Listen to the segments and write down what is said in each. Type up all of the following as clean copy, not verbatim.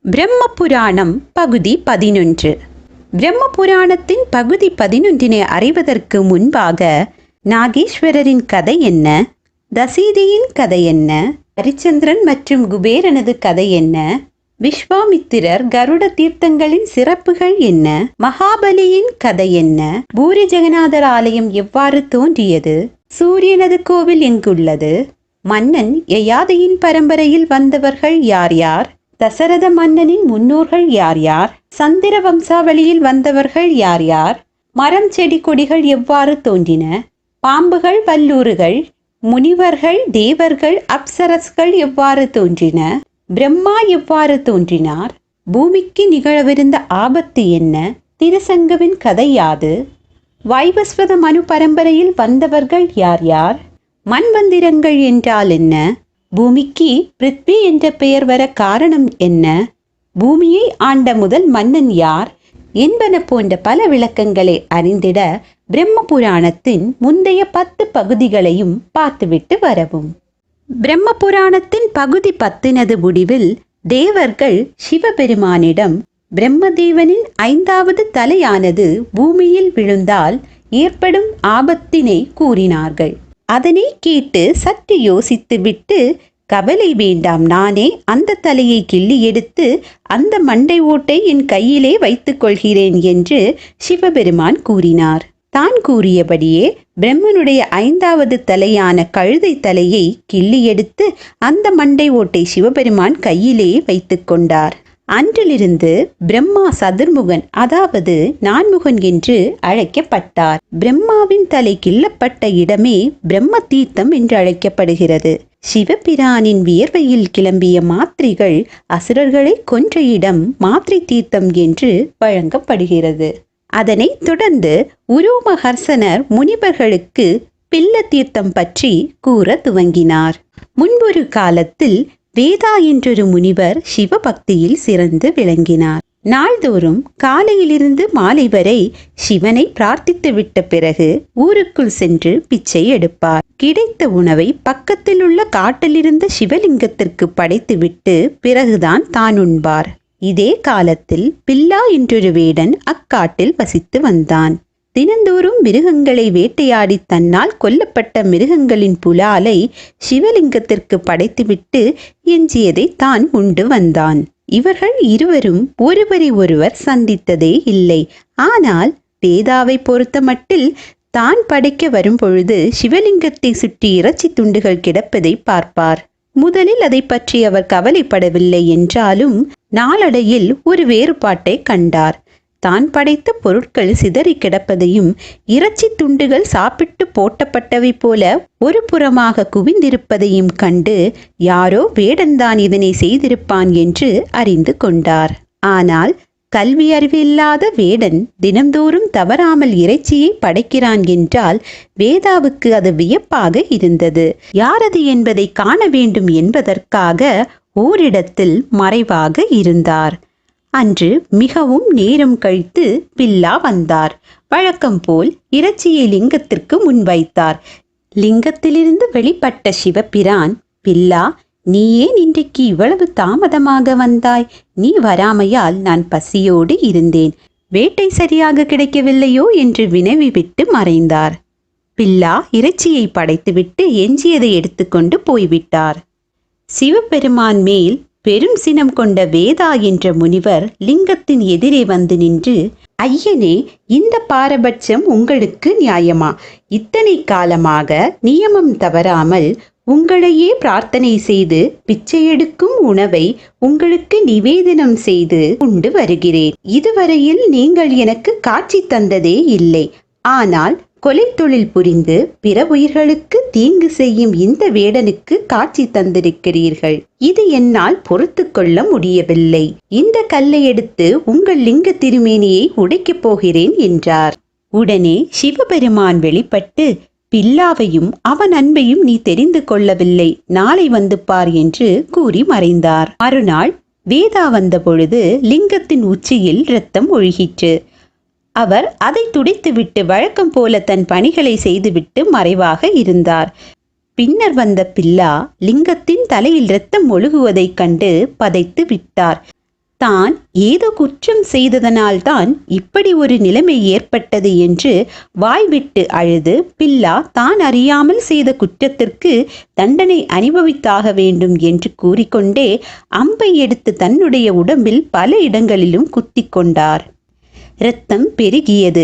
பிரம்ம புராணம் பகுதி 11. பிரம்ம புராணத்தின் பகுதி 11 அறிவதற்கு முன்பாக நாகேஸ்வரரின் கதை என்ன, தசீதியின் கதை என்ன, ஹரிச்சந்திரன் மற்றும் குபேரனது கதை என்ன, விஸ்வாமித்திரர் கருட தீர்த்தங்களின் சிறப்புகள் என்ன, மகாபலியின் கதை என்ன, பூரி ஜெகநாதர் ஆலயம் எவ்வாறு தோன்றியது, சூரியனது கோவில் எங்குள்ளது, மன்னன் யயாதியின் பரம்பரையில் வந்தவர்கள் யார் யார், தசரத மன்னனின் முன்னோர்கள் யார் யார், சந்திர வம்சாவளியில் வந்தவர்கள் யார் யார், மரம் செடி கொடிகள் எவ்வாறு தோன்றின, பாம்புகள் வல்லூறுகள் முனிவர்கள் தேவர்கள் அப்சரஸ்கள் எவ்வாறு தோன்றின, பிரம்மா எவ்வாறு தோன்றினார், பூமிக்கு நிகழவிருந்த ஆபத்து என்ன, திருசங்கவின் கதை யாது, வைவஸ்வத மனு பரம்பரையில் வந்தவர்கள் யார் யார், மண்மந்திரங்கள் என்றால் என்ன, பூமிக்கு பிருத்வி என்ற பெயர் வர காரணம் என்ன, பூமியை ஆண்ட முதல் மன்னன் யார் என்பன போன்ற பல விளக்கங்களை அறிந்திட பிரம்ம புராணத்தின் முந்தைய 10 பகுதிகளையும் பார்த்துவிட்டு வரவும். பிரம்ம புராணத்தின் பகுதி 10 முடிவில் தேவர்கள் சிவபெருமானிடம் பிரம்மதேவனின் 5வது தலையானது பூமியில் விழுந்தால் ஏற்படும் ஆபத்தினை கூறினார்கள். அதனை கேட்டு சற்று யோசித்துவிட்டு, கவலை வேண்டாம், நானே அந்த தலையை கிள்ளி எடுத்து அந்த மண்டை ஓட்டை என் கையிலே வைத்துக் கொள்கிறேன் என்று சிவபெருமான் கூறினார். தான் கூறியபடியே பிரம்மனுடைய 5வது தலையான கழுதை தலையை கிள்ளி எடுத்து அந்த மண்டை ஓட்டை சிவபெருமான் கையிலே வைத்துக் கொண்டார். அன்றிலிருந்து பிரம்மா சதுர்முகன், அதாவது நான்முகன் என்று அழைக்கப்பட்டார். பிரம்மாவின் தலை கிள்ளப்பட்ட இடமே பிரம்ம தீர்த்தம் என்று அழைக்கப்படுகிறது. சிவபிரானின் வியர்வையில் கிளம்பிய மாத்திரைகள் அசுரர்களை கொன்ற இடம் மாத்திரை தீர்த்தம் என்று வழங்கப்படுகிறது. அதனைத் தொடர்ந்து உரோமஹர்சனர் முனிவர்களுக்கு பில்ல தீர்த்தம் பற்றி கூற துவங்கினார். முன்பொரு காலத்தில் வேதா என்றொரு முனிவர் சிவபக்தியில் சிறந்து விளங்கினார். நாள்தோறும் காலையிலிருந்து மாலை வரை சிவனை பிரார்த்தித்து விட்ட பிறகு ஊருக்குள் சென்று பிச்சை எடுப்பார். கிடைத்த உணவை பக்கத்தில் உள்ள காட்டிலிருந்த சிவலிங்கத்திற்கு படைத்துவிட்டு பிறகுதான் தான் உண்பார். இதே காலத்தில் பில்லா என்றொரு வேடன் அக்காட்டில் வசித்து வந்தான். தினந்தோறும் மிருகங்களை வேட்டையாடி தன்னால் கொல்லப்பட்ட மிருகங்களின் புலாலை சிவலிங்கத்திற்கு படைத்துவிட்டு எஞ்சியதை தான் உண்டு வந்தான். இவர்கள் இருவரும் ஒருவரை ஒருவர் சந்தித்ததே இல்லை. ஆனால் வேதாவை பொறுத்த மட்டில் தான் படைக்க வரும்பொழுது சிவலிங்கத்தை சுற்றி இறைச்சி துண்டுகள் கிடப்பதை பார்ப்பார். முதலில் அதை பற்றி அவர் கவலைப்படவில்லை என்றாலும் நாளடையில் ஒரு வேறுபாட்டை கண்டார். தான் படைத்த பொருட்கள் சிதறி கிடப்பதையும் இறைச்சி துண்டுகள் சாப்பிட்டு போட்டப்பட்டவை போல ஒரு புறமாக குவிந்திருப்பதையும் கண்டு யாரோ வேடன்தான் இதனை செய்திருப்பான் என்று அறிந்து கொண்டார். ஆனால் கல்வி அறிவில்லாத வேடன் தினந்தோறும் தவறாமல் இறைச்சியை படைக்கிறான் என்றால் வேதாவுக்கு அது வியப்பாக இருந்தது. யாரது என்பதை காண வேண்டும் என்பதற்காக ஓரிடத்தில் மறைவாக இருந்தார். அன்று மிகவும் நேரம் கழித்து பில்லா வந்தார். வழக்கம் போல் இறைச்சியை லிங்கத்திற்கு முன்வைத்தார். லிங்கத்திலிருந்து வெளிப்பட்ட சிவபிரான், பில்லா, நீ ஏன் இன்றைக்கு இவ்வளவு தாமதமாக வந்தாய்? நீ வராமையால் நான் பசியோடு இருந்தேன். வேட்டை சரியாக கிடைக்கவில்லையோ என்று வினவிவிட்டு மறைந்தார். பில்லா இறைச்சியை படைத்துவிட்டு எஞ்சியதை எடுத்துக்கொண்டு போய்விட்டார். சிவபெருமான் மேல் பெரும் சினம் கொண்ட வேதா என்ற முனிவர் லிங்கத்தின் எதிரே வந்து நின்று, ஐயனே, இந்த பாரபட்சம் உங்களுக்கு நியாயமா? இத்தனை காலமாக நியமம் தவறாமல் உங்களையே பிரார்த்தனை செய்து பிச்சை எடுக்கும் உணவை உங்களுக்கு நிவேதனம் செய்து உண்டு வருகிறேன். இதுவரையில் நீங்கள் எனக்கு காட்சி தந்ததே இல்லை. ஆனால் கொலை தொழில் புரிந்து பிற உயிர்களுக்கு தீங்கு செய்யும் இந்த வேடனுக்கு காட்சி தந்திருக்கிறீர்கள். இது என்னால் பொறுத்து கொள்ள முடியவில்லை. இந்த கல்லை எடுத்து உங்கள் லிங்க திருமேனியை உடைக்கப் போகிறேன் என்றார். உடனே சிவபெருமான் வெளிப்பட்டு, பில்லாவையும் அவன் அன்பையும் நீ தெரிந்து கொள்ளவில்லை, நாளை வந்து பார் என்று கூறி மறைந்தார். மறுநாள் வேதா வந்த பொழுது லிங்கத்தின் உச்சியில் இரத்தம் ஒழுகிற்று. அவர் அதை துடைத்துவிட்டு வழக்கம் போல தன் பணிகளை செய்துவிட்டு மறைவாக இருந்தார். பின்னர் வந்த பில்லா லிங்கத்தின் தலையில் இரத்தம் ஒழுகுவதைக் கண்டு பதைத்து விட்டார். தான் ஏதோ குற்றம் செய்ததனால்தான் இப்படி ஒரு நிலைமை ஏற்பட்டது என்று வாய்விட்டு அழுது பில்லா தான் அறியாமல் செய்த குற்றத்திற்கு தண்டனை அனுபவித்தாக வேண்டும் என்று கூறிக்கொண்டே அம்பை எடுத்து தன்னுடைய உடம்பில் பல இடங்களிலும் குத்திக் கொண்டார். இரத்தம் பெருகியது.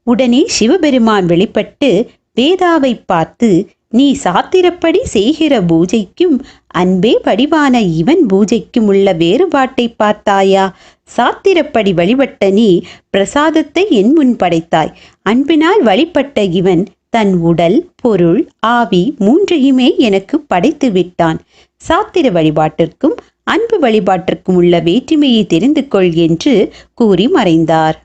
உடனே சிவபெருமான் வெளிப்பட்டு வேதாவை பார்த்து, நீ சாத்திரப்படி செய்கிற பூஜைக்கும் அன்பே வடிவான இவன் பூஜைக்கும் உள்ள வேறுபாட்டை பார்த்தாயா? சாத்திரப்படி வழிபட்ட நீ பிரசாதத்தை என் முன் படைத்தாய். அன்பினால் வழிபட்ட இவன் தன் உடல், பொருள், ஆவி மூன்றையுமே எனக்கு படைத்து விட்டான். சாத்திர வழிபாட்டிற்கும் அன்பு வழிபாட்டிற்கும் உள்ள வேற்றுமையை தெரிந்து கொள் என்று கூறி மறைந்தார்.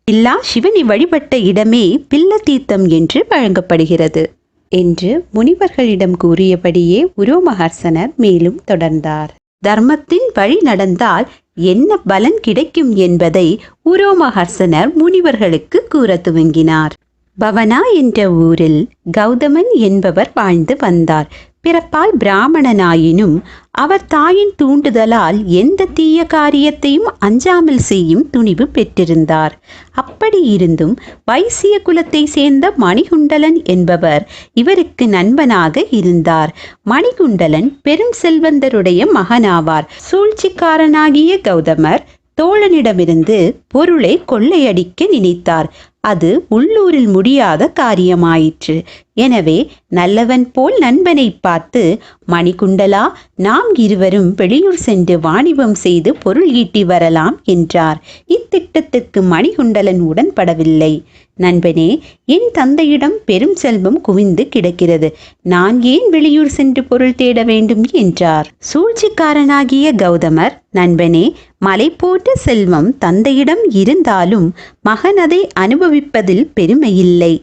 பில்லா சிவனை வழிபட்ட இடமே பில்ல தீர்த்தம் என்று வழங்கப்படுகிறது என்று முனிவர்களிடம் கூறியபடியே உரோமஹர்ஷனர் மேலும் தொடர்ந்தார். தர்மத்தின் வழி நடந்தால் என்ன பலன் கிடைக்கும் என்பதை உரோமஹர்ஷனர் முனிவர்களுக்கு கூற துவங்கினார். பவனா என்ற ஊரில் கௌதமன் என்பவர் வாழ்ந்து வந்தார். பிறப்பால் பிராமணனாயினும் அவர் தாயின் தூண்டுதலால் எந்த தீய காரியத்தையும் அஞ்சாமல் செய்யும் துணிவு பெற்றிருந்தார். அப்படி இருந்தும் வைசிய குலத்தை சேர்ந்த மணிகுண்டலன் என்பவர் இவருக்கு நண்பனாக இருந்தார். மணிகுண்டலன் பெரும் செல்வந்தருடைய மகனாவார். சூழ்ச்சிக்காரனாகிய கௌதமர் தோழனிடமிருந்து பொருளை கொள்ளையடிக்க நினைத்தார். அது உள்ளூரில் முடியாத காரியமாயிற்று. எனவே நல்லவன் போல் நண்பனை பார்த்து, மணிகுண்டலா, நாம் இருவரும் வெளியூர் சென்று வாணிபம் செய்து பொருள் ஈட்டி வரலாம் என்றார். இத்திட்டத்திற்கு மணிகுண்டலன் உடன்படவில்லை. நண்பனே, என் தந்தையிடம் பெரும் செல்வம் குவிந்து கிடக்கிறது. நான் ஏன் வெளியூர் சென்று பொருள் தேட வேண்டும் என்றார். சூழ்ச்சிக்காரனாகிய கௌதமர், நண்பனே, மலை போன்ற செல்வம் தந்தையிடம் இருந்தாலும் மகன் அதை அனுபவிப்பதில் பெருமையில்லை.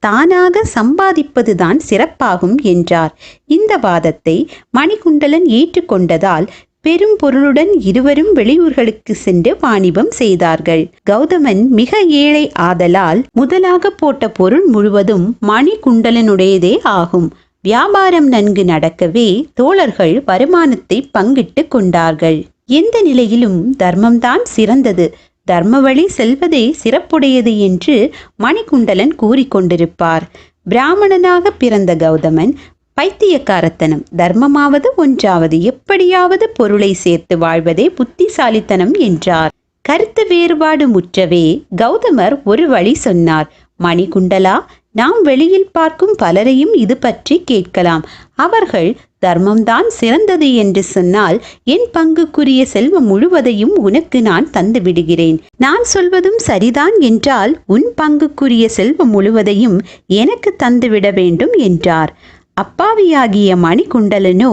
தானாக சம்பாதிப்பதுதான் சிறப்பாகும் என்றார். இந்த வாதத்தை மணிகுண்டலன் ஏற்றுக்கொண்டதால் பெரும் பொருளுடன் இருவரும் வெளியூர்களுக்கு சென்று வாணிபம் செய்தார்கள். கௌதமன் மிக ஏழை ஆதலால் முதலாக போட்ட பொருள் முழுவதும் மணிகுண்டலனுடையதே ஆகும். வியாபாரம் நன்கு நடக்கவே தோழர்கள் வருமானத்தை பங்கிட்டு கொண்டார்கள். எந்த நிலையிலும் தர்மம்தான் சிறந்தது, தர்ம வழி செல்வதே சிறப்புடையது என்று மணிகுண்டலன் கூறிக்கொண்டிருப்பார். பிராமணனாக பிறந்த கௌதமன் பைத்தியக்காரத்தனம், தர்மமாவது ஒன்றாவது எப்படியாவது பொருளை சேர்த்து வாழ்வதே புத்திசாலித்தனம் என்றார். கருத்து வேறுபாடு முற்றவே கௌதமர் ஒரு வழி சொன்னார். மணிகுண்டலா, நாம் வெளியில் பார்க்கும் பலரையும் இது பற்றி கேட்கலாம். அவர்கள் தர்மம்தான் சிறந்தது என்று சொன்னால் என் பங்குக்குரிய செல்வம் முழுவதையும் உனக்கு நான் தந்து விடுகிறேன். நான் சொல்வதும் சரிதான் என்றால் உன் பங்குக்குரிய செல்வம் முழுவதையும் எனக்கு தந்துவிட வேண்டும் என்றார். அப்பாவியாகிய மணிகுண்டலனோ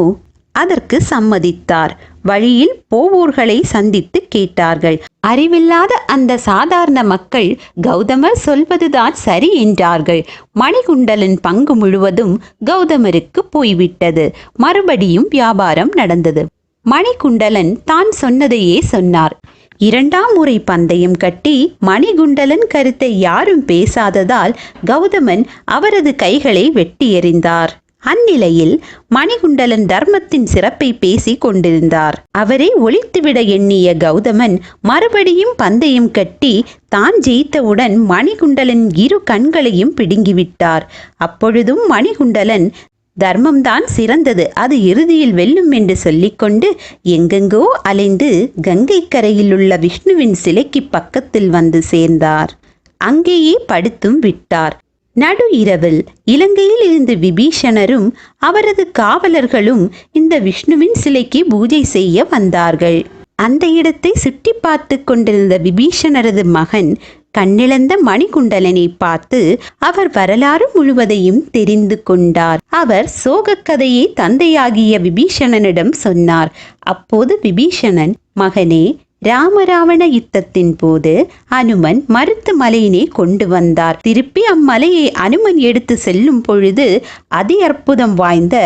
அதற்கு சம்மதித்தார். வழியில் போவோர்களை சந்தித்து கேட்டார்கள். அறிவில்லாத அந்த சாதாரண மக்கள் கௌதமர் சொல்வதுதான் சரி என்றார்கள். மணிகுண்டலன் பங்கு முழுவதும் கௌதமருக்கு போய்விட்டது. மறுபடியும் வியாபாரம் நடந்தது. மணிகுண்டலன் தான் சொன்னதையே சொன்னார். இரண்டாம் முறை பந்தயம் கட்டி மணிகுண்டலன் கருத்தை யாரும் பேசாததால் கௌதமன் அவரது கைகளை வெட்டி எறிந்தார். அந்நிலையில் மணிகுண்டலன் தர்மத்தின் சிறப்பை பேசி கொண்டிருந்தார். அவரை ஒழித்துவிட எண்ணிய கௌதமன் மறுபடியும் பந்தயம் கட்டி தான் ஜெயித்தவுடன் மணிகுண்டலன் இரு கண்களையும் பிடுங்கிவிட்டார். அப்பொழுதும் மணிகுண்டலன் தர்மம்தான் சிறந்தது, அது இறுதியில் வெல்லும் என்று சொல்லிக்கொண்டு எங்கெங்கோ அலைந்து கங்கை கரையில் உள்ள விஷ்ணுவின் சிலைக்கு பக்கத்தில் வந்து சேர்ந்தார். அங்கேயே படுத்தும் விட்டார். நடு இரவில் இலங்கையில் இருந்து விபீஷணரும் அவரது காவலர்களும் இந்த விஷ்ணுவின் சிலைக்கு பூஜை செய்ய வந்தார்கள். அந்த இடத்தை சுற்றி பார்த்து கொண்டிருந்த விபீஷணரது மகன் கண்ணிழந்த மணிகுண்டலனை பார்த்து அவர் வரலாறு முழுவதையும் தெரிந்து கொண்டார். அவர் சோகக் கதையை தந்தையாகிய விபீஷணனிடம் சொன்னார். அப்போது விபீஷணன், மகனே, ராமராவண யுத்தத்தின் போது அனுமன் மருத்து மலையினை கொண்டு வந்தார். திருப்பி அம்மலையை அனுமன் எடுத்து செல்லும் பொழுது அதி அற்புதம் வாய்ந்த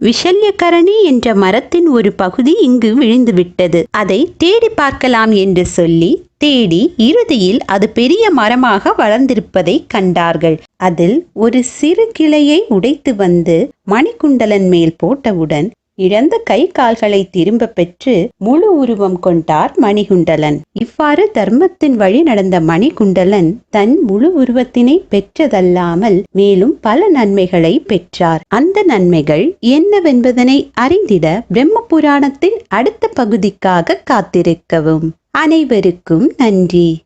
விஷல்யகரணி என்ற மரத்தின் ஒரு பகுதி இங்கு விழுந்துவிட்டது. அதை தேடி பார்க்கலாம் என்று சொல்லி தேடி இறுதியில் அது பெரிய மரமாக வளர்ந்திருப்பதை கண்டார்கள். அதில் ஒரு சிறு கிளையை உடைத்து வந்து மணிகுண்டலன் மேல் போட்டவுடன் இழந்த கை கால்களை திரும்ப பெற்று முழு உருவம் கொண்டார் மணிகுண்டலன். இவ்வாறு தர்மத்தின் வழி நடந்த மணிகுண்டலன் தன் முழு உருவத்தினை பெற்றதல்லாமல் மேலும் பல நன்மைகளை பெற்றார். அந்த நன்மைகள் என்னவென்பதனை அறிந்திட பிரம்ம புராணத்தின் அடுத்த பகுதிக்காக காத்திருக்கவும். அனைவருக்கும் நன்றி.